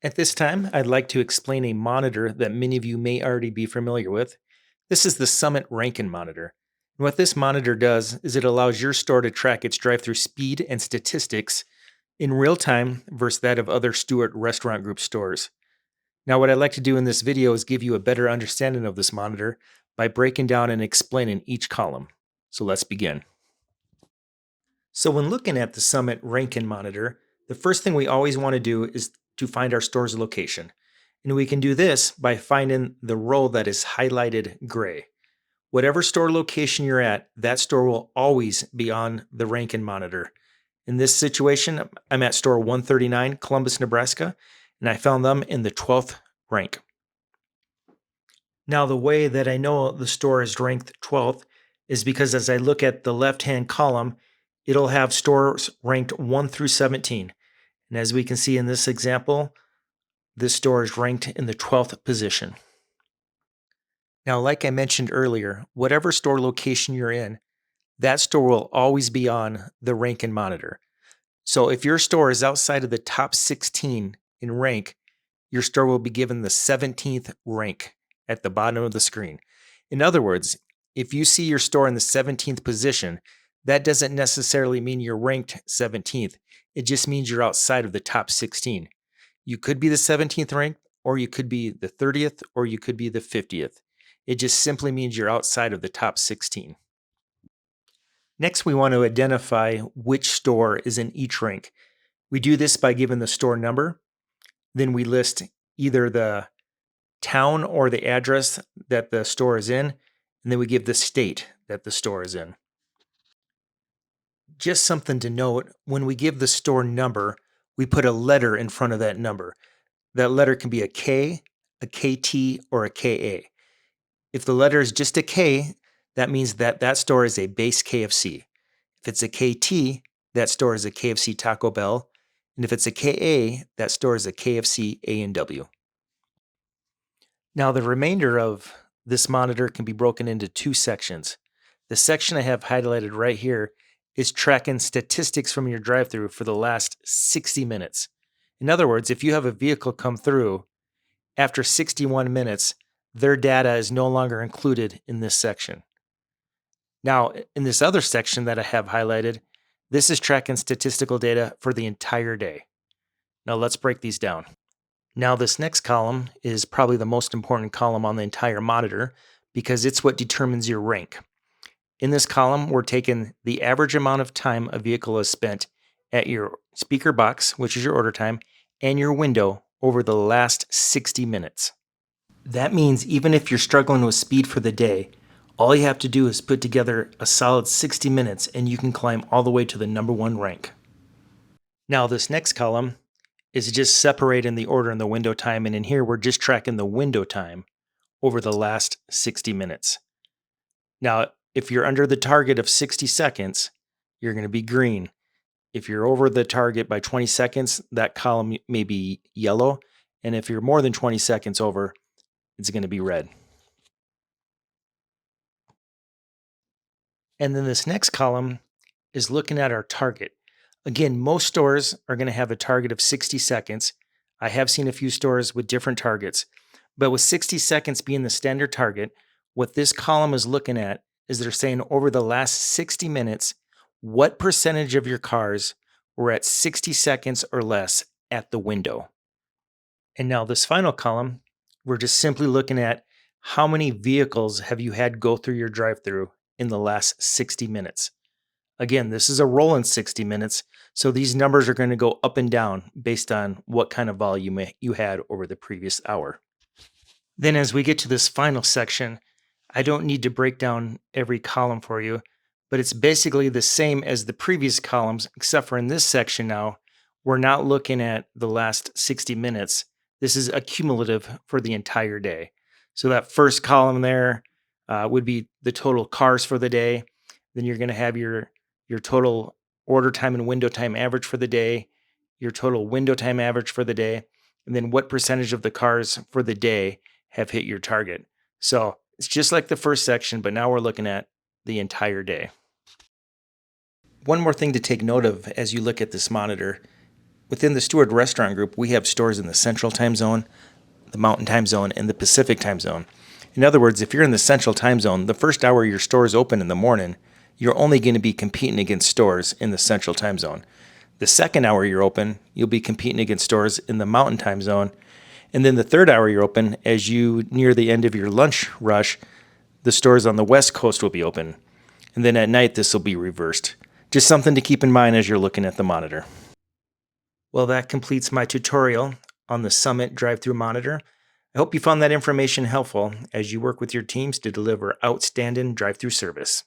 At this time, I'd like to explain a monitor that many of you may already be familiar with. This is the Summit Rankin monitor. And what this monitor does is it allows your store to track its drive-through speed and statistics in real time versus that of other Stewart Restaurant Group stores. Now, what I'd like to do in this video is give you a better understanding of this monitor by breaking down and explaining each column. So let's begin. So when looking at the Summit Rankin monitor, the first thing we always want to do is to find our store's location. And we can do this by finding the row that is highlighted gray. Whatever store location you're at, that store will always be on the Rankin monitor. In this situation, I'm at store 139, Columbus, Nebraska, and I found them in the 12th rank. Now, the way that I know the store is ranked 12th is because as I look at the left-hand column, it'll have stores ranked 1 through 17. And as we can see in this example, this store is ranked in the 12th position. Now, like I mentioned earlier, whatever store location you're in, that store will always be on the Rankin monitor. So if your store is outside of the top 16 in rank, your store will be given the 17th rank at the bottom of the screen. In other words, if you see your store in the 17th position, that doesn't necessarily mean you're ranked 17th. It just means you're outside of the top 16. You could be the 17th rank, or you could be the 30th, or you could be the 50th. It just simply means you're outside of the top 16. Next, we want to identify which store is in each rank. We do this by giving the store number. Then we list either the town or the address that the store is in, and then we give the state that the store is in. Just something to note, when we give the store number, we put a letter in front of that number. That letter can be a K, a KT, or a KA. If the letter is just a K, that means that that store is a base KFC. If it's a KT, that store is a KFC Taco Bell. And if it's a KA, that store is a KFC A&W. Now, the remainder of this monitor can be broken into two sections. The section I have highlighted right here is tracking statistics from your drive-thru for the last 60 minutes. In other words, if you have a vehicle come through, after 61 minutes, their data is no longer included in this section. Now, in this other section that I have highlighted, this is tracking statistical data for the entire day. Now let's break these down. Now this next column is probably the most important column on the entire monitor because it's what determines your rank. In this column, we're taking the average amount of time a vehicle has spent at your speaker box, which is your order time, and your window over the last 60 minutes. That means even if you're struggling with speed for the day, all you have to do is put together a solid 60 minutes and you can climb all the way to the number 1 rank. Now this next column is just separating the order and the window time, and in here we're just tracking the window time over the last 60 minutes. Now, if you're under the target of 60 seconds, you're going to be green. If you're over the target by 20 seconds, that column may be yellow, and if you're more than 20 seconds over, it's going to be red. And then this next column is looking at our target. Again, most stores are going to have a target of 60 seconds. I have seen a few stores with different targets, but with 60 seconds being the standard target, what this column is looking at is they're saying over the last 60 minutes, what percentage of your cars were at 60 seconds or less at the window. And now this final column, we're just simply looking at how many vehicles have you had go through your drive-thru in the last 60 minutes. Again, this is a rolling 60 minutes, so these numbers are going to go up and down based on what kind of volume you had over the previous hour. Then as we get to this final section, I don't need to break down every column for you, but it's basically the same as the previous columns, except for in this section now, we're not looking at the last 60 minutes. This is accumulative for the entire day. So that first column there would be the total cars for the day. Then you're going to have your total order time and window time average for the day, your total window time average for the day, and then what percentage of the cars for the day have hit your target. So it's just like the first section, but now we're looking at the entire day. One more thing to take note of as you look at this monitor Within the Steward Restaurant Group, we have stores in the Central Time Zone, the Mountain Time Zone, and the Pacific Time Zone. In other words, if you're in the Central Time Zone, the first hour your store is open in the morning, you're only going to be competing against stores in the Central Time Zone. The second hour you're open, you'll be competing against stores in the Mountain Time Zone. And then the third hour you're open, as you near the end of your lunch rush, the stores on the West Coast will be open. And then at night, this will be reversed. Just something to keep in mind as you're looking at the monitor. Well, that completes my tutorial on the Summit drive-through monitor. I hope you found that information helpful as you work with your teams to deliver outstanding drive-through service.